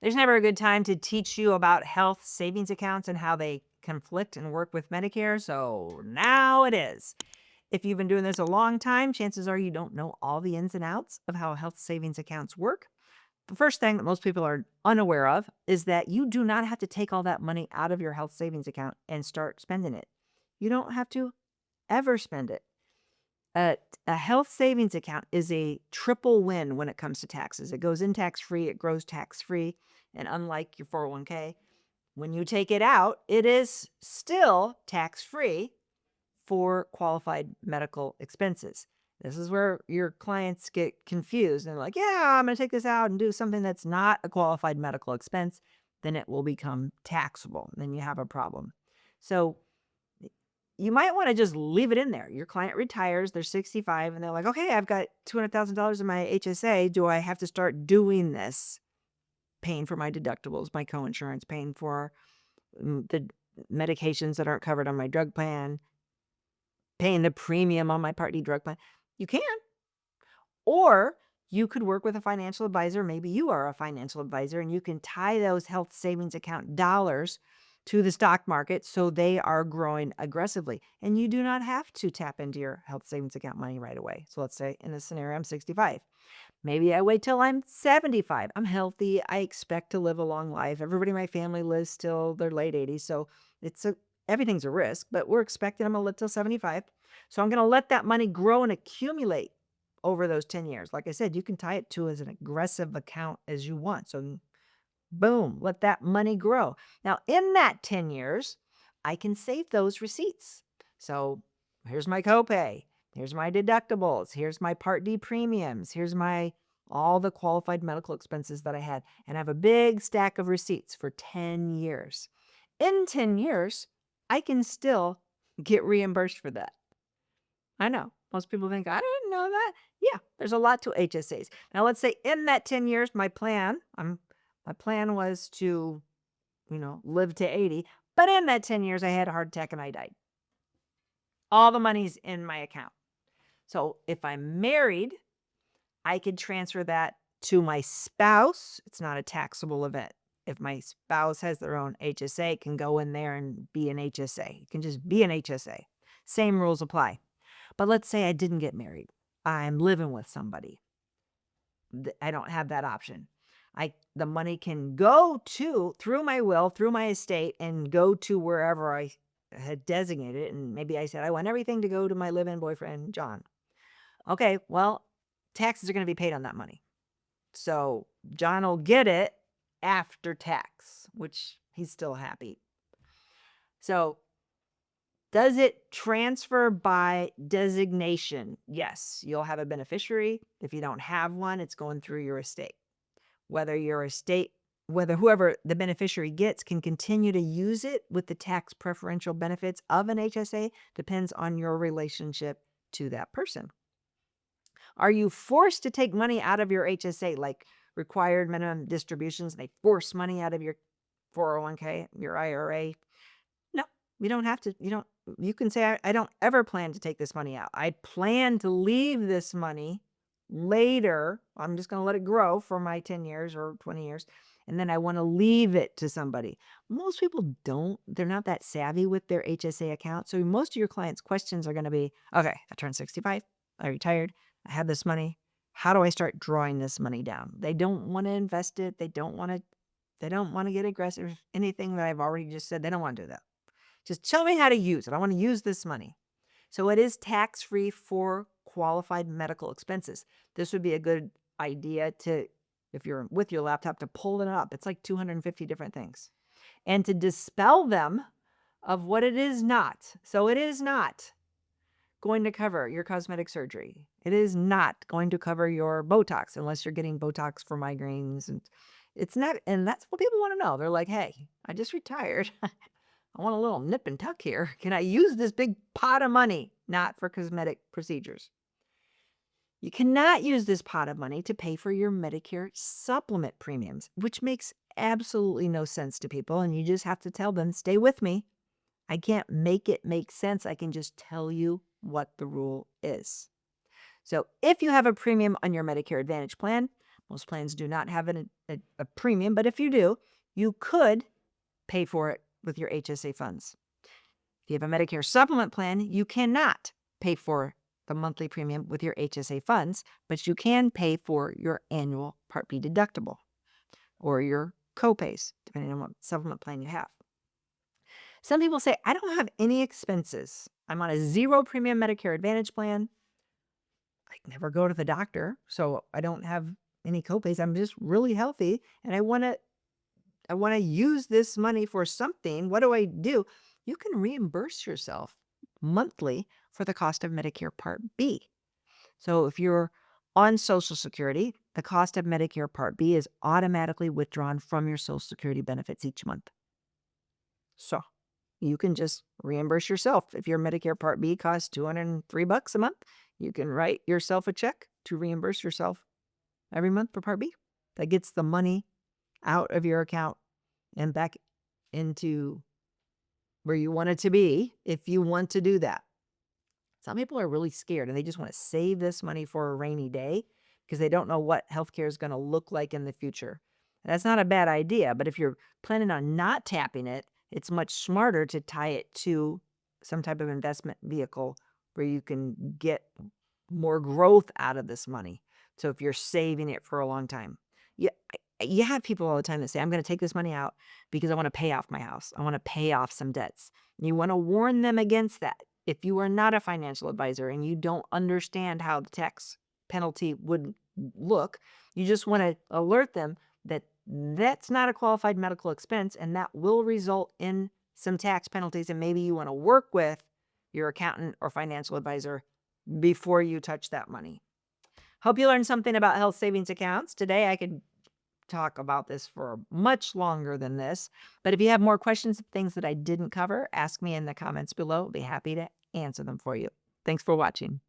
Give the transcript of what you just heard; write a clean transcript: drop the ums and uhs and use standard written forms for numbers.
There's never a good time to teach you about health savings accounts and how they conflict and work with Medicare, so now it is. If you've been doing this a long time, chances are you don't know all the ins and outs of how health savings accounts work. The first thing that most people are unaware of is that you do not have to take all that money out of your health savings account and start spending it. You don't have to ever spend it. A health savings account is a triple win when it comes to taxes. It goes in tax-free, it grows tax-free, and unlike your 401k, when you take it out, it is still tax-free for qualified medical expenses. This is where your clients get confused and they're like, yeah, I'm going to take this out and do something that's not a qualified medical expense. Then it will become taxable. Then you have a problem. So you might want to just leave it in there. Your client retires, they're 65, and they're like, okay, I've got $200,000 in my HSA. Do I have to start doing this? Paying for my deductibles, my coinsurance, paying for the medications that aren't covered on my drug plan, paying the premium on my Part D drug plan. You can. Or you could work with a financial advisor. Maybe you are a financial advisor and you can tie those health savings account dollars to the stock market so they are growing aggressively. And you do not have to tap into your health savings account money right away. So let's say in this scenario, I'm 65. Maybe I wait till I'm 75. I'm healthy. I expect to live a long life. Everybody in my family lives till their late 80s. So everything's a risk, but we're expecting I'm going to live till 75. So I'm going to let that money grow and accumulate over those 10 years. Like I said, you can tie it to as an aggressive account as you want. So boom, let that money grow. Now, in that 10 years, I can save those receipts. So here's my copay. Here's my deductibles. Here's my Part D premiums. Here's all the qualified medical expenses that I had. And I have a big stack of receipts for 10 years. In 10 years, I can still get reimbursed for that. I know. Most people think, I didn't know that. Yeah, there's a lot to HSAs. Now, let's say in that 10 years, my plan was to, live to 80. But in that 10 years, I had a heart attack and I died. All the money's in my account. So if I'm married, I could transfer that to my spouse. It's not a taxable event. If my spouse has their own HSA, it can go in there and be an HSA. It can just be an HSA. Same rules apply. But let's say I didn't get married. I'm living with somebody. I don't have that option. The money can go through my will, through my estate, and go to wherever I had designated it. And maybe I said, I want everything to go to my live-in boyfriend, John. Okay, well, taxes are going to be paid on that money. So John will get it after tax, which he's still happy. So does it transfer by designation? Yes, you'll have a beneficiary. If you don't have one, it's going through your estate. Whether whoever the beneficiary gets can continue to use it with the tax preferential benefits of an HSA depends on your relationship to that person. Are you forced to take money out of your HSA, like required minimum distributions? They force money out of your 401k, your IRA. No, you don't have to. You can say, I don't ever plan to take this money out. I plan to leave this money later. I'm just going to let it grow for my 10 years or 20 years. And then I want to leave it to somebody. Most people don't. They're not that savvy with their HSA account. So most of your clients' questions are going to be, okay, I turned 65. I retired. I have this money. How do I start drawing this money down? They don't want to invest it. They don't want to get aggressive. Anything that I've already just said, they don't want to do that. Just tell me how to use it. I want to use this money. So it is tax-free for qualified medical expenses. This would be a good idea if you're with your laptop, to pull it up. It's like 250 different things. And to dispel them of what it is not. So it is not going to cover your cosmetic surgery. It is not going to cover your Botox unless you're getting Botox for migraines. And it's not, and that's what people want to know. They're like, hey, I just retired. I want a little nip and tuck here. Can I use this big pot of money? Not for cosmetic procedures. You cannot use this pot of money to pay for your Medicare supplement premiums, which makes absolutely no sense to people. And you just have to tell them, stay with me. I can't make it make sense. I can just tell you what the rule is. So if you have a premium on your Medicare Advantage plan, Most plans do not have a premium, but if you do, you could pay for it with your HSA funds. If you have a Medicare supplement plan, you cannot pay for the monthly premium with your HSA funds, but you can pay for your annual Part B deductible or your copays, depending on what supplement plan you have. Some people say, I don't have any expenses. I'm on a 0 premium Medicare Advantage plan. I never go to the doctor, so I don't have any copays. I'm just really healthy, and I want to use this money for something. What do I do? You can reimburse yourself monthly for the cost of Medicare Part B. So if you're on Social Security, the cost of Medicare Part B is automatically withdrawn from your Social Security benefits each month. So you can just reimburse yourself. If your Medicare Part B costs $203 a month, you can write yourself a check to reimburse yourself every month for Part B. That gets the money out of your account and back into where you want it to be if you want to do that. Some people are really scared and they just want to save this money for a rainy day because they don't know what healthcare is going to look like in the future. And that's not a bad idea, but if you're planning on not tapping it, it's much smarter to tie it to some type of investment vehicle where you can get more growth out of this money. So if you're saving it for a long time, you have people all the time that say, I'm going to take this money out because I want to pay off my house. I want to pay off some debts. You want to warn them against that. If you are not a financial advisor and you don't understand how the tax penalty would look, you just want to alert them that that's not a qualified medical expense and that will result in some tax penalties. And maybe you want to work with your accountant or financial advisor before you touch that money. Hope you learned something about health savings accounts. Today, I could talk about this for much longer than this, but if you have more questions, things that I didn't cover, ask me in the comments below. I'll be happy to answer them for you. Thanks for watching.